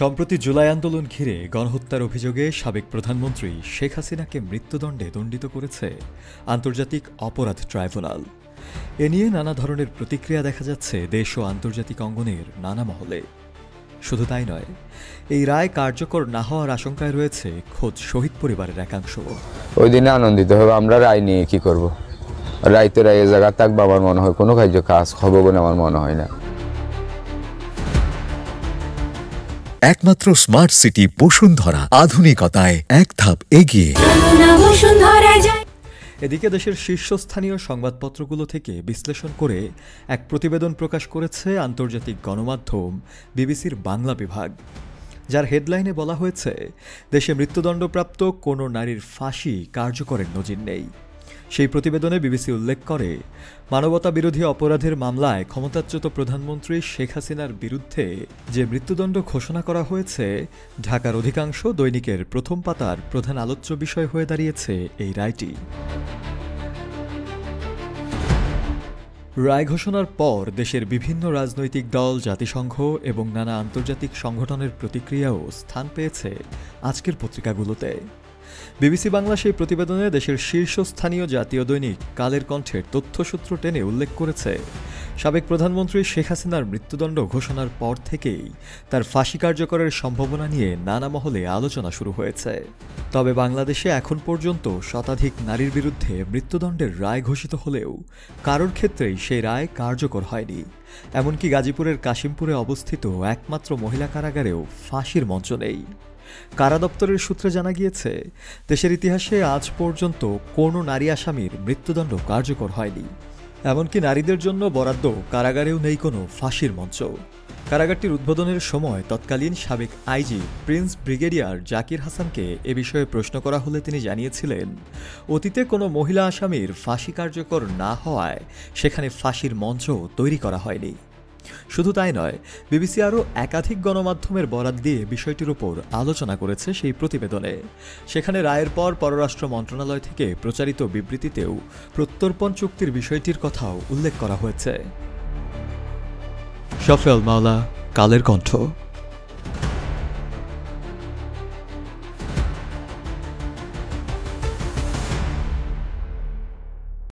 সম্প্রতি জুলাই আন্দোলন ঘিরে গণহত্যার অভিযোগে সাবেক প্রধানমন্ত্রী শেখ হাসিনাকে মৃত্যুদণ্ডে দণ্ডিত করেছে আন্তর্জাতিক অপরাধ ট্রাইব্যুনাল। এ নিয়ে নানা ধরনের প্রতিক্রিয়া দেখা যাচ্ছে দেশ ও আন্তর্জাতিক অঙ্গনের নানা মহলে। শুধু তাই নয়, এই রায় কার্যকর না হওয়ার আশঙ্কায় রয়েছে খোদ শহীদ পরিবারের একাংশ। ওই দিনে আনন্দিত হবে, আমরা রায় নিয়ে কি করব? রায় তো রায় জায়গা থাকবে, আমার মনে হয় কোনো কাজ হবে বলে আমার মনে হয় না। একমাত্র স্মার্ট সিটি বসুন্ধরা, আধুনিকতায় এক ধাপ এগিয়ে। এদিকে দেশের শীর্ষস্থানীয় সংবাদপত্রগুলো থেকে বিশ্লেষণ করে এক প্রতিবেদন প্রকাশ করেছে আন্তর্জাতিক গণমাধ্যম বিবিসির বাংলা বিভাগ, যার হেডলাইনে বলা হয়েছে দেশে মৃত্যুদণ্ডপ্রাপ্ত কোনো নারীর ফাঁসি কার্যকরের নজির নেই। সেই প্রতিবেদনে বিবিসি উল্লেখ করে, মানবতা বিরোধী অপরাধের মামলায় ক্ষমতাচ্যুত প্রধানমন্ত্রী শেখ হাসিনার বিরুদ্ধে যে মৃত্যুদণ্ড ঘোষণা করা হয়েছে, ঢাকার অধিকাংশ দৈনিকের প্রথম পাতার প্রধান আলোচ্য বিষয় হয়ে দাঁড়িয়েছে এই রায়টি। রায় ঘোষণার পর দেশের বিভিন্ন রাজনৈতিক দল, জাতিসংঘ এবং নানা আন্তর্জাতিক সংগঠনের প্রতিক্রিয়াও স্থান পেয়েছে আজকের পত্রিকাগুলোতে। বিবিসি বাংলা সেই প্রতিবেদনে দেশের শীর্ষস্থানীয় জাতীয় দৈনিক কালের কণ্ঠের তথ্যসূত্র টেনে উল্লেখ করেছে, সাবেক প্রধানমন্ত্রী শেখ হাসিনার মৃত্যুদণ্ড ঘোষণার পর থেকেই তার ফাঁসি কার্যকরের সম্ভাবনা নিয়ে নানা মহলে আলোচনা শুরু হয়েছে। তবে বাংলাদেশে এখন পর্যন্ত শতাধিক নারীর বিরুদ্ধে মৃত্যুদণ্ডের রায় ঘোষিত হলেও কারোর ক্ষেত্রেই সেই রায় কার্যকর হয়নি। এমনকি গাজীপুরের কাশিমপুরে অবস্থিত একমাত্র মহিলা কারাগারেও ফাঁসির মঞ্চ নেই। কারা দপ্তরের সূত্রে জানা গিয়েছে, দেশের ইতিহাসে আজ পর্যন্ত কোনো নারী আসামির মৃত্যুদণ্ড কার্যকর হয়নি। এমনকি নারীদের জন্য বরাদ্দ কারাগারেও নেই কোনো ফাঁসির মঞ্চ। কারাগারটির উদ্বোধনের সময় তৎকালীন সাবেক আইজি প্রিন্স ব্রিগেডিয়ার জাকির হাসানকে এ বিষয়ে প্রশ্ন করা হলে তিনি জানিয়েছিলেন, অতীতে কোনো মহিলা আসামির ফাঁসি কার্যকর না হওয়ায় সেখানে ফাঁসির মঞ্চ তৈরি করা হয়নি। শুধু তাই নয়, বিবিসি আরও একাধিক গণমাধ্যমের বরাত দিয়ে বিষয়টির উপর আলোচনা করেছে সেই প্রতিবেদনে। সেখানে রায়ের পর পররাষ্ট্র মন্ত্রণালয় থেকে প্রচারিত বিবৃতিতেও প্রত্যর্পণ চুক্তির বিষয়টির কথাও উল্লেখ করা হয়েছে। শফিউল মাওলা, কালের কণ্ঠ।